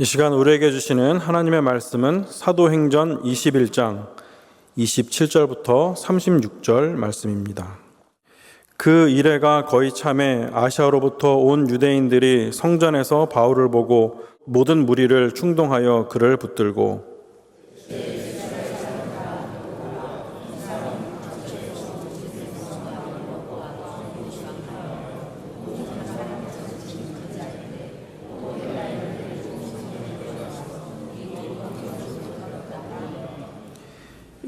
이 시간 우리에게 주시는 하나님의 말씀은 사도행전 21장 27절부터 36절 말씀입니다. 그 이래가 거의 참에 아시아로부터 온 유대인들이 성전에서 바울을 보고 모든 무리를 충동하여 그를 붙들고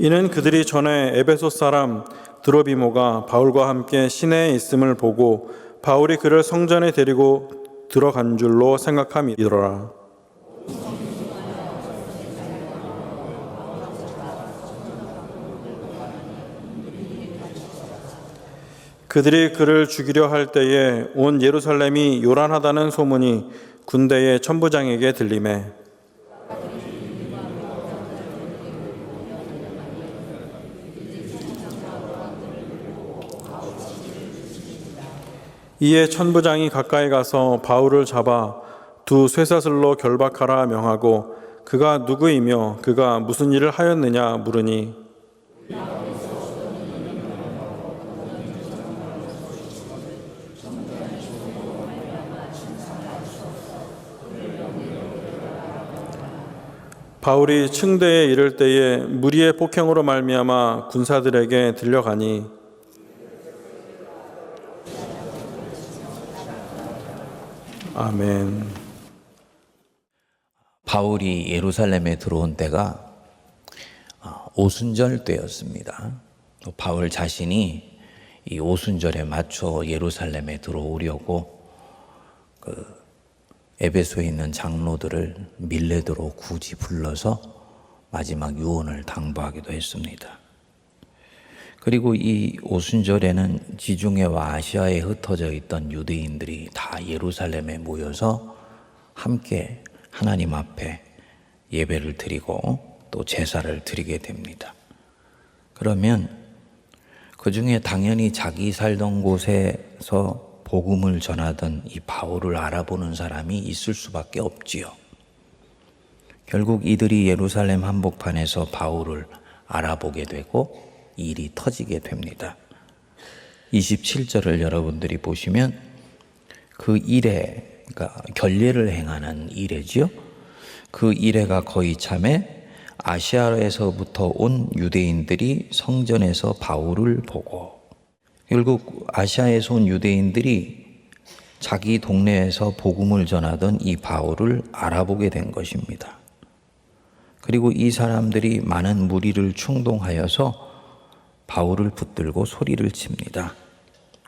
이는 그들이 전에 에베소 사람 드로비모가 바울과 함께 시내에 있음을 보고 바울이 그를 성전에 데리고 들어간 줄로 생각함이더라. 그들이 그를 죽이려 할 때에 온 예루살렘이 요란하다는 소문이 군대의 천부장에게 들리매 이에 천부장이 가까이 가서 바울을 잡아 두 쇠사슬로 결박하라 명하고 그가 누구이며 그가 무슨 일을 하였느냐 물으니 바울이 층대에 이를 때에 무리의 폭행으로 말미암아 군사들에게 들려가니 아멘. 바울이 예루살렘에 들어온 때가 오순절 때였습니다. 바울 자신이 이 오순절에 맞춰 예루살렘에 들어오려고 에베소에 있는 장로들을 밀레도로 굳이 불러서 마지막 유언을 당부하기도 했습니다. 그리고 이 오순절에는 지중해와 아시아에 흩어져 있던 유대인들이 다 예루살렘에 모여서 함께 하나님 앞에 예배를 드리고 또 제사를 드리게 됩니다. 그러면 그 중에 당연히 자기 살던 곳에서 복음을 전하던 이 바울을 알아보는 사람이 있을 수밖에 없지요. 결국 이들이 예루살렘 한복판에서 바울을 알아보게 되고 일이 터지게 됩니다. 27절을 여러분들이 보시면 그 이래, 그러니까 결례를 행하는 이래지요. 그 이래가 거의 참에 아시아에서부터 온 유대인들이 성전에서 바울을 보고 결국 아시아에서 온 유대인들이 자기 동네에서 복음을 전하던 이 바울을 알아보게 된 것입니다. 그리고 이 사람들이 많은 무리를 충동하여서 바울을 붙들고 소리를 칩니다.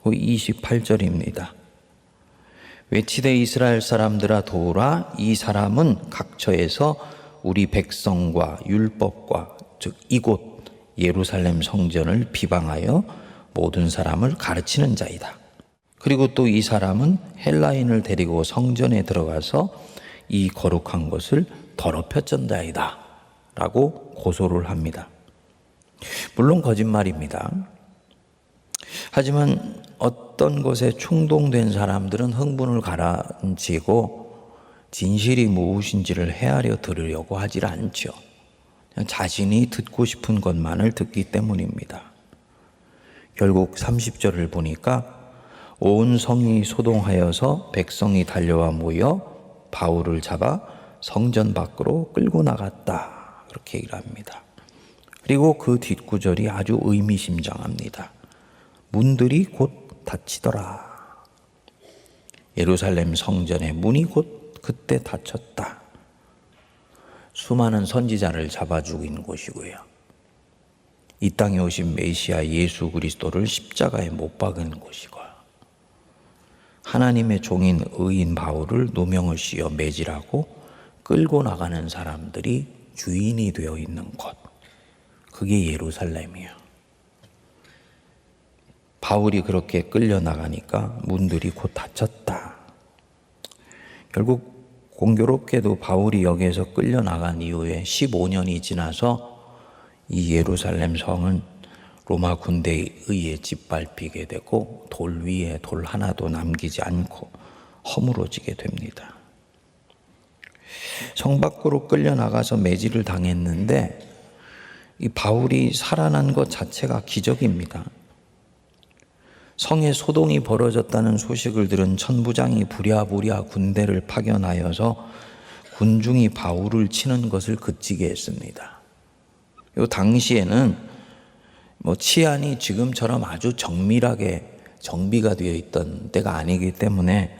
28절입니다. 외치되 이스라엘 사람들아 도우라. 이 사람은 각처에서 우리 백성과 율법과 즉 이곳 예루살렘 성전을 비방하여 모든 사람을 가르치는 자이다. 그리고 또 이 사람은 헬라인을 데리고 성전에 들어가서 이 거룩한 것을 더럽혔던 자이다 라고 고소를 합니다. 물론 거짓말입니다. 하지만 어떤 것에 충동된 사람들은 흥분을 가라앉히고 진실이 무엇인지를 헤아려 들으려고 하질 않죠. 그냥 자신이 듣고 싶은 것만을 듣기 때문입니다. 결국 30절을 보니까 온 성이 소동하여서 백성이 달려와 모여 바울을 잡아 성전 밖으로 끌고 나갔다. 그렇게 얘기를 합니다. 그리고 그 뒷구절이 아주 의미심장합니다. 문들이 곧 닫히더라. 예루살렘 성전의 문이 곧 그때 닫혔다. 수많은 선지자를 잡아 죽인 곳이고요. 이 땅에 오신 메시아 예수 그리스도를 십자가에 못 박은 곳이고 하나님의 종인 의인 바울을 누명을 씌워 매질하고 끌고 나가는 사람들이 주인이 되어 있는 곳. 그게 예루살렘이에요. 바울이 그렇게 끌려나가니까 문들이 곧 닫혔다. 결국 공교롭게도 바울이 여기에서 끌려나간 이후에 15년이 지나서 이 예루살렘 성은 로마 군대에 의해 짓밟히게 되고 돌 위에 돌 하나도 남기지 않고 허물어지게 됩니다. 성 밖으로 끌려나가서 매질을 당했는데 이 바울이 살아난 것 자체가 기적입니다. 성에 소동이 벌어졌다는 소식을 들은 천부장이 부랴부랴 군대를 파견하여서 군중이 바울을 치는 것을 그치게 했습니다. 요 당시에는 치안이 지금처럼 아주 정밀하게 정비가 되어 있던 때가 아니기 때문에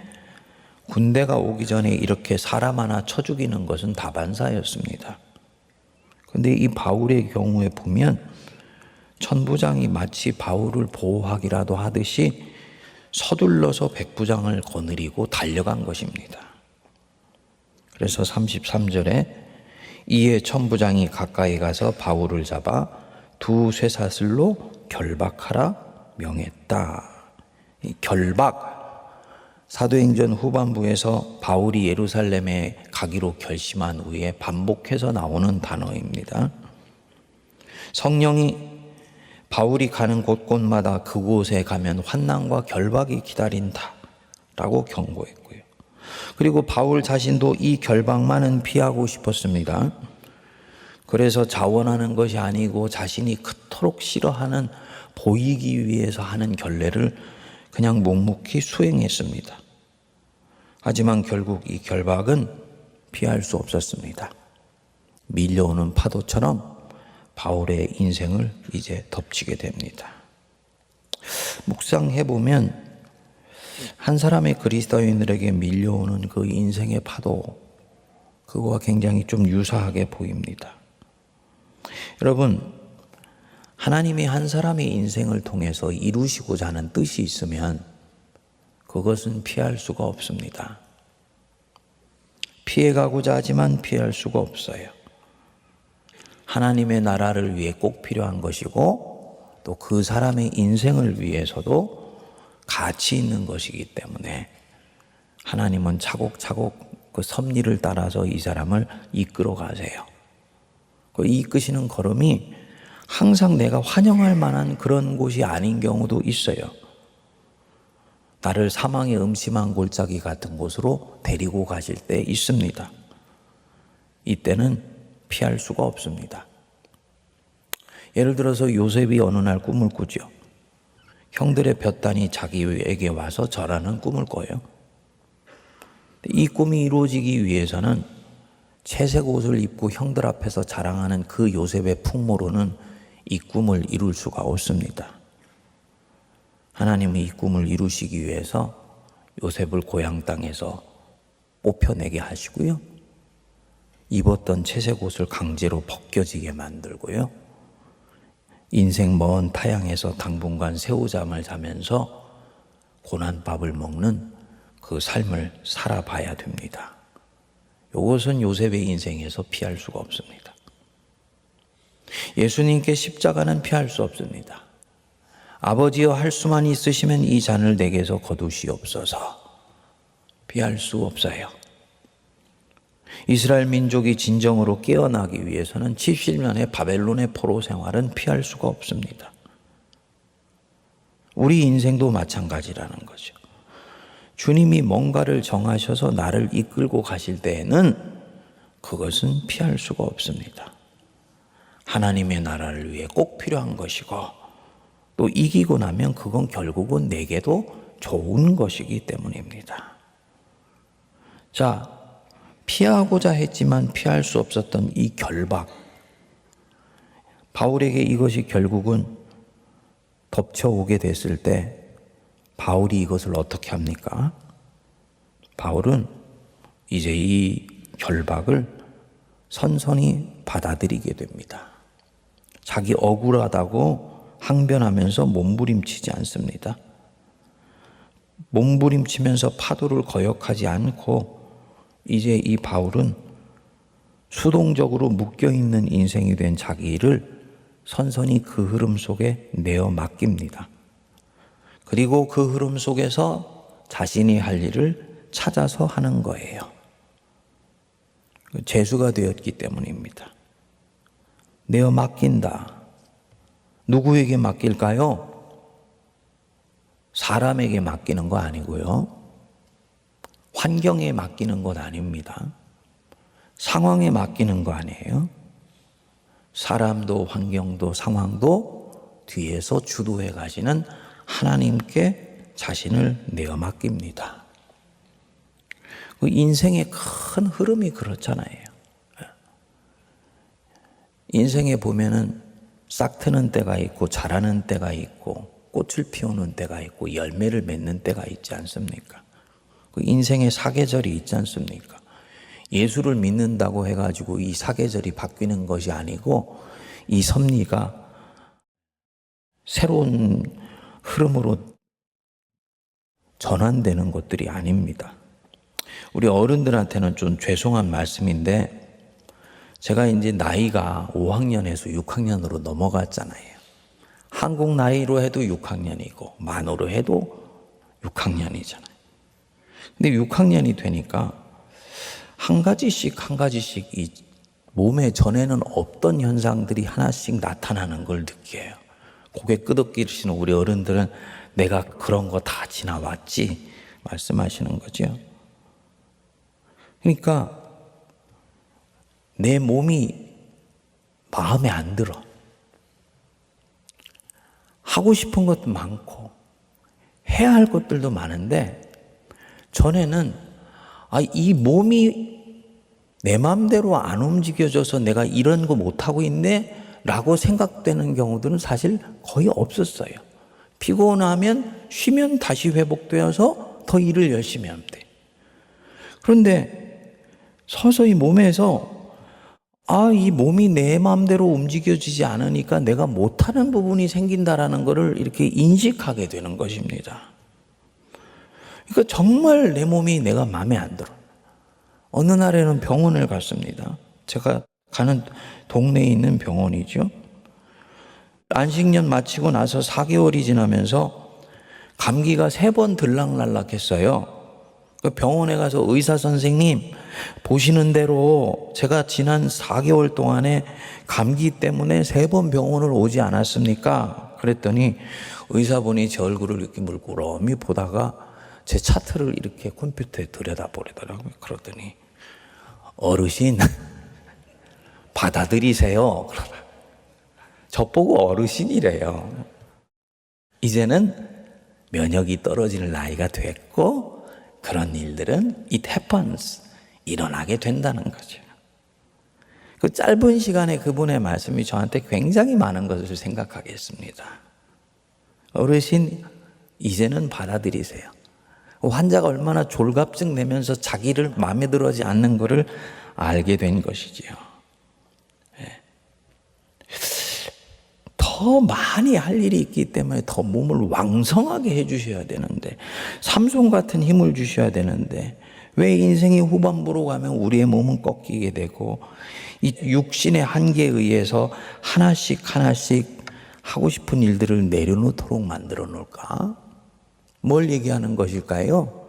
군대가 오기 전에 이렇게 사람 하나 쳐 죽이는 것은 다반사였습니다. 그런데 이 바울의 경우에 보면 천부장이 마치 바울을 보호하기라도 하듯이 서둘러서 백부장을 거느리고 달려간 것입니다. 그래서 33절에 이에 천부장이 가까이 가서 바울을 잡아 두 쇠사슬로 결박하라 명했다. 이 결박, 사도행전 후반부에서 바울이 예루살렘에 가기로 결심한 후에 반복해서 나오는 단어입니다. 성령이 바울이 가는 곳곳마다 그곳에 가면 환난과 결박이 기다린다 라고 경고했고요. 그리고 바울 자신도 이 결박만은 피하고 싶었습니다. 그래서 자원하는 것이 아니고 자신이 그토록 싫어하는 보이기 위해서 하는 결례를 그냥 묵묵히 수행했습니다. 하지만 결국 이 결박은 피할 수 없었습니다. 밀려오는 파도처럼 바울의 인생을 이제 덮치게 됩니다. 묵상해보면 한 사람의 그리스도인들에게 밀려오는 그 인생의 파도, 그거와 굉장히 좀 유사하게 보입니다. 여러분, 하나님이 한 사람의 인생을 통해서 이루시고자 하는 뜻이 있으면 그것은 피할 수가 없습니다. 피해가고자 하지만 피할 수가 없어요. 하나님의 나라를 위해 꼭 필요한 것이고 또 그 사람의 인생을 위해서도 가치 있는 것이기 때문에 하나님은 차곡차곡 그 섭리를 따라서 이 사람을 이끌어 가세요. 그 이끄시는 걸음이 항상 내가 환영할 만한 그런 곳이 아닌 경우도 있어요. 나를 사망의 음침한 골짜기 같은 곳으로 데리고 가실 때 있습니다. 이때는 피할 수가 없습니다. 예를 들어서 요셉이 어느 날 꿈을 꾸죠. 형들의 볕단이 자기에게 와서 절하는 꿈을 꿔요. 이 꿈이 이루어지기 위해서는 채색 옷을 입고 형들 앞에서 자랑하는 그 요셉의 풍모로는 이 꿈을 이룰 수가 없습니다. 하나님은 이 꿈을 이루시기 위해서 요셉을 고향 땅에서 뽑혀내게 하시고요. 입었던 채색 옷을 강제로 벗겨지게 만들고요. 인생 먼 타향에서 당분간 새우잠을 자면서 고난밥을 먹는 그 삶을 살아봐야 됩니다. 이것은 요셉의 인생에서 피할 수가 없습니다. 예수님께 십자가는 피할 수 없습니다. 아버지여 할 수만 있으시면 이 잔을 내게서 거두시옵소서. 피할 수 없어요. 이스라엘 민족이 진정으로 깨어나기 위해서는 70년의 바벨론의 포로 생활은 피할 수가 없습니다. 우리 인생도 마찬가지라는 거죠. 주님이 뭔가를 정하셔서 나를 이끌고 가실 때에는 그것은 피할 수가 없습니다. 하나님의 나라를 위해 꼭 필요한 것이고 또 이기고 나면 그건 결국은 내게도 좋은 것이기 때문입니다. 자, 피하고자 했지만 피할 수 없었던 이 결박, 바울에게 이것이 결국은 덮쳐오게 됐을 때 바울이 이것을 어떻게 합니까? 바울은 이제 이 결박을 선선히 받아들이게 됩니다. 자기 억울하다고 항변하면서 몸부림치지 않습니다. 몸부림치면서 파도를 거역하지 않고 이제 이 바울은 수동적으로 묶여있는 인생이 된 자기를 선선히 그 흐름 속에 내어 맡깁니다. 그리고 그 흐름 속에서 자신이 할 일을 찾아서 하는 거예요. 재수가 되었기 때문입니다. 내어 맡긴다. 누구에게 맡길까요? 사람에게 맡기는 거 아니고요. 환경에 맡기는 것 아닙니다. 상황에 맡기는 거 아니에요? 사람도 환경도 상황도 뒤에서 주도해 가시는 하나님께 자신을 내어 맡깁니다. 그 인생의 큰 흐름이 그렇잖아요. 인생에 보면은 싹 트는 때가 있고 자라는 때가 있고 꽃을 피우는 때가 있고 열매를 맺는 때가 있지 않습니까? 그 인생의 사계절이 있지 않습니까? 예수를 믿는다고 해가지고 이 사계절이 바뀌는 것이 아니고 이 섭리가 새로운 흐름으로 전환되는 것들이 아닙니다. 우리 어른들한테는 좀 죄송한 말씀인데 제가 이제 나이가 5학년에서 6학년으로 넘어갔잖아요. 한국 나이로 해도 6학년이고 만으로 해도 6학년이잖아요. 근데 6학년이 되니까 한 가지씩 이 몸에 전에는 없던 현상들이 하나씩 나타나는 걸 느껴요. 고개 끄덕이시는 우리 어른들은 내가 그런 거 다 지나왔지 말씀하시는 거죠. 그러니까 내 몸이 마음에 안 들어. 하고 싶은 것도 많고 해야 할 것들도 많은데 전에는 이 몸이 내 마음대로 안 움직여져서 내가 이런 거 못하고 있네 라고 생각되는 경우들은 사실 거의 없었어요. 피곤하면 쉬면 다시 회복되어서 더 일을 열심히 하면 돼. 그런데 서서히 몸에서 이 몸이 내 마음대로 움직여지지 않으니까 내가 못하는 부분이 생긴다라는 것을 이렇게 인식하게 되는 것입니다. 그러니까 정말 내 몸이 내가 마음에 안 들어. 어느 날에는 병원을 갔습니다. 제가 가는 동네에 있는 병원이죠. 안식년 마치고 나서 4개월이 지나면서 감기가 3번 들락날락했어요. 병원에 가서 의사 선생님 보시는 대로 제가 지난 4개월 동안에 감기 때문에 3번 병원을 오지 않았습니까? 그랬더니 의사분이 제 얼굴을 이렇게 물끄러미 보다가 제 차트를 이렇게 컴퓨터에 들여다보더라고요. 그러더니 어르신 받아들이세요. 저보고 어르신이래요. 이제는 면역이 떨어질 나이가 됐고 그런 일들은 it happens. 일어나게 된다는 거죠. 그 짧은 시간에 그분의 말씀이 저한테 굉장히 많은 것을 생각하게 했습니다. 어르신, 이제는 받아들이세요. 환자가 얼마나 졸갑증 내면서 자기를 마음에 들어하지 않는 것을 알게 된 것이지요. 더 많이 할 일이 있기 때문에 더 몸을 왕성하게 해주셔야 되는데, 삼손 같은 힘을 주셔야 되는데, 왜 인생의 후반부로 가면 우리의 몸은 꺾이게 되고 이 육신의 한계에 의해서 하나씩 하고 싶은 일들을 내려놓도록 만들어 놓을까? 뭘 얘기하는 것일까요?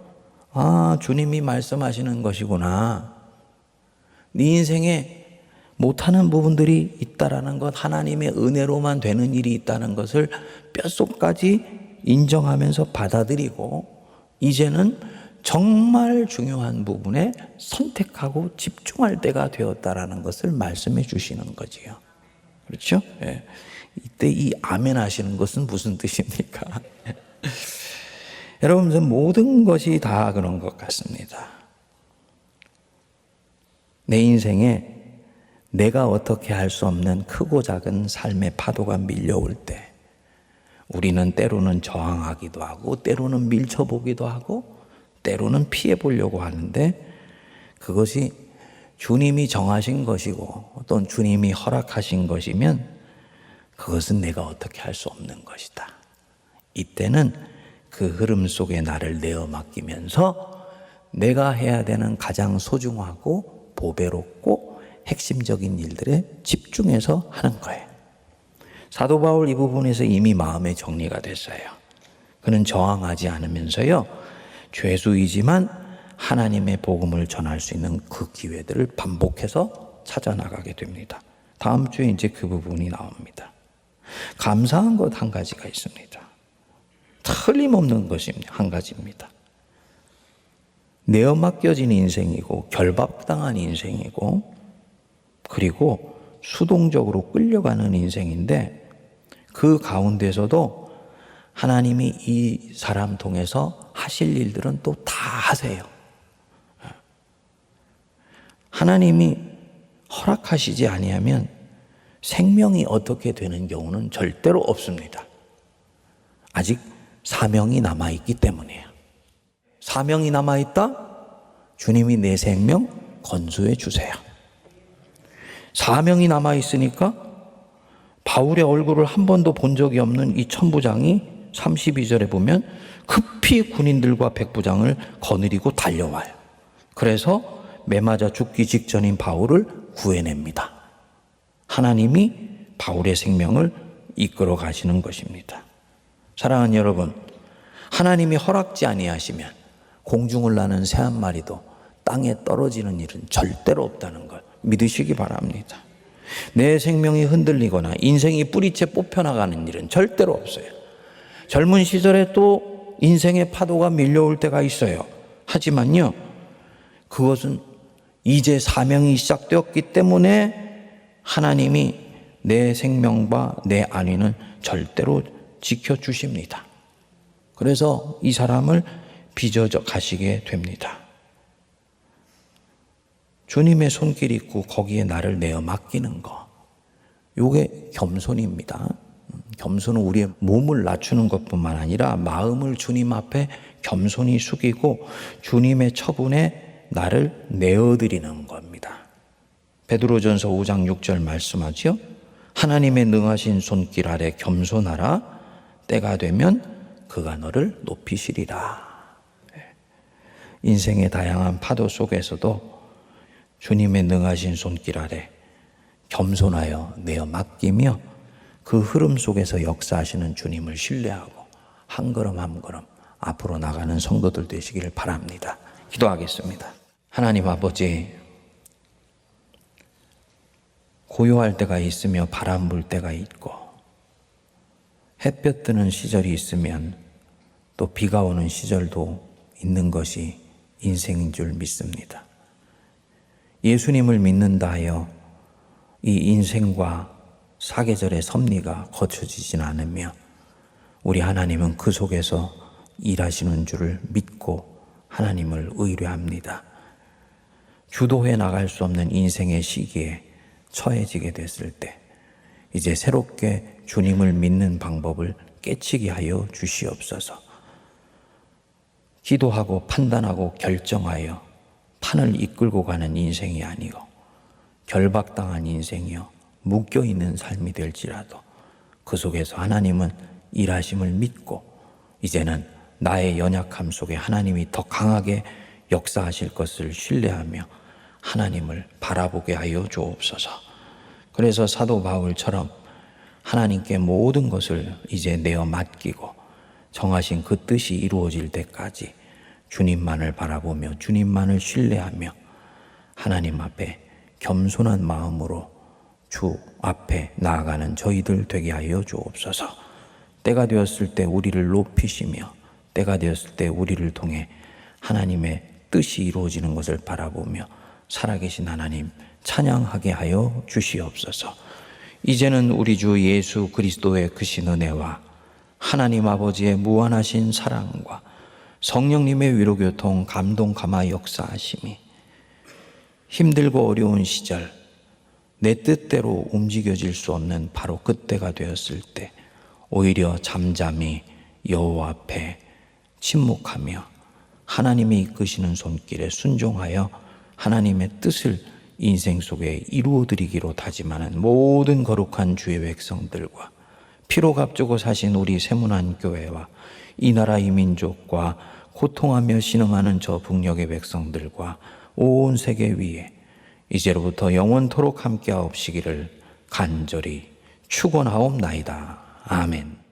주님이 말씀하시는 것이구나. 네 인생에 못하는 부분들이 있다라는 것, 하나님의 은혜로만 되는 일이 있다는 것을 뼛속까지 인정하면서 받아들이고 이제는 정말 중요한 부분에 선택하고 집중할 때가 되었다라는 것을 말씀해 주시는 거지요. 그렇죠? 예. 이때 이 아멘 하시는 것은 무슨 뜻입니까? 여러분, 모든 것이 다 그런 것 같습니다. 내 인생에 내가 어떻게 할 수 없는 크고 작은 삶의 파도가 밀려올 때 우리는 때로는 저항하기도 하고 때로는 밀쳐보기도 하고 때로는 피해보려고 하는데 그것이 주님이 정하신 것이고 또는 주님이 허락하신 것이면 그것은 내가 어떻게 할 수 없는 것이다. 이때는 그 흐름 속에 나를 내어 맡기면서 내가 해야 되는 가장 소중하고 보배롭고 핵심적인 일들에 집중해서 하는 거예요. 사도 바울 이 부분에서 이미 마음의 정리가 됐어요. 그는 저항하지 않으면서요, 죄수이지만 하나님의 복음을 전할 수 있는 그 기회들을 반복해서 찾아나가게 됩니다. 다음 주에 이제 그 부분이 나옵니다. 감사한 것 한 가지가 있습니다. 틀림없는 것입니다. 한 가지입니다. 내어 맡겨진 인생이고 결박당한 인생이고 그리고 수동적으로 끌려가는 인생인데 그 가운데서도 하나님이 이 사람 통해서 하실 일들은 또 다 하세요. 하나님이 허락하시지 아니하면 생명이 어떻게 되는 경우는 절대로 없습니다. 아직 사명이 남아있기 때문이에요. 사명이 남아있다? 주님이 내 생명 건수해 주세요. 사명이 남아있으니까 바울의 얼굴을 한 번도 본 적이 없는 이 천부장이 32절에 보면 급히 군인들과 백부장을 거느리고 달려와요. 그래서 매맞아 죽기 직전인 바울을 구해냅니다. 하나님이 바울의 생명을 이끌어 가시는 것입니다. 사랑하는 여러분, 하나님이 허락지 아니하시면 공중을 나는 새 한 마리도 땅에 떨어지는 일은 절대로 없다는 걸 믿으시기 바랍니다. 내 생명이 흔들리거나 인생이 뿌리채 뽑혀나가는 일은 절대로 없어요. 젊은 시절에 또 인생의 파도가 밀려올 때가 있어요. 하지만요, 그것은 이제 사명이 시작되었기 때문에 하나님이 내 생명과 내 안위는 절대로 지켜주십니다. 그래서 이 사람을 빚어져 가시게 됩니다. 주님의 손길 있고 거기에 나를 내어 맡기는 거, 이게 겸손입니다. 겸손은 우리의 몸을 낮추는 것뿐만 아니라 마음을 주님 앞에 겸손히 숙이고 주님의 처분에 나를 내어드리는 겁니다. 베드로전서 5장 6절 말씀하죠. 하나님의 능하신 손길 아래 겸손하라. 때가 되면 그가 너를 높이시리라. 인생의 다양한 파도 속에서도 주님의 능하신 손길 아래 겸손하여 내어 맡기며 그 흐름 속에서 역사하시는 주님을 신뢰하고 한 걸음 한 걸음 앞으로 나가는 성도들 되시기를 바랍니다. 기도하겠습니다. 하나님 아버지, 고요할 때가 있으며 바람 불 때가 있고 햇볕 드는 시절이 있으면 또 비가 오는 시절도 있는 것이 인생인 줄 믿습니다. 예수님을 믿는다 하여 이 인생과 사계절의 섭리가 거쳐지진 않으며 우리 하나님은 그 속에서 일하시는 줄을 믿고 하나님을 의뢰합니다. 주도해 나갈 수 없는 인생의 시기에 처해지게 됐을 때 이제 새롭게 주님을 믿는 방법을 깨치게 하여 주시옵소서. 기도하고 판단하고 결정하여 판을 이끌고 가는 인생이 아니고 결박당한 인생이요 묶여있는 삶이 될지라도 그 속에서 하나님은 일하심을 믿고 이제는 나의 연약함 속에 하나님이 더 강하게 역사하실 것을 신뢰하며 하나님을 바라보게 하여 주옵소서. 그래서 사도 바울처럼 하나님께 모든 것을 이제 내어 맡기고 정하신 그 뜻이 이루어질 때까지 주님만을 바라보며 주님만을 신뢰하며 하나님 앞에 겸손한 마음으로 주 앞에 나아가는 저희들 되게 하여 주옵소서. 때가 되었을 때 우리를 높이시며 때가 되었을 때 우리를 통해 하나님의 뜻이 이루어지는 것을 바라보며 살아계신 하나님 찬양하게 하여 주시옵소서. 이제는 우리 주 예수 그리스도의 크신 은혜와 하나님 아버지의 무한하신 사랑과 성령님의 위로교통 감동 감화 역사하심이 힘들고 어려운 시절 내 뜻대로 움직여질 수 없는 바로 그때가 되었을 때 오히려 잠잠히 여호와 앞에 침묵하며 하나님이 이끄시는 손길에 순종하여 하나님의 뜻을 인생 속에 이루어드리기로 다짐하는 모든 거룩한 주의 백성들과 피로 값주고 사신 우리 세문안 교회와 이 나라 이 민족과 고통하며 신음하는 저 북녘의 백성들과 온 세계 위에 이제로부터 영원토록 함께하옵시기를 간절히 축원하옵나이다. 아멘.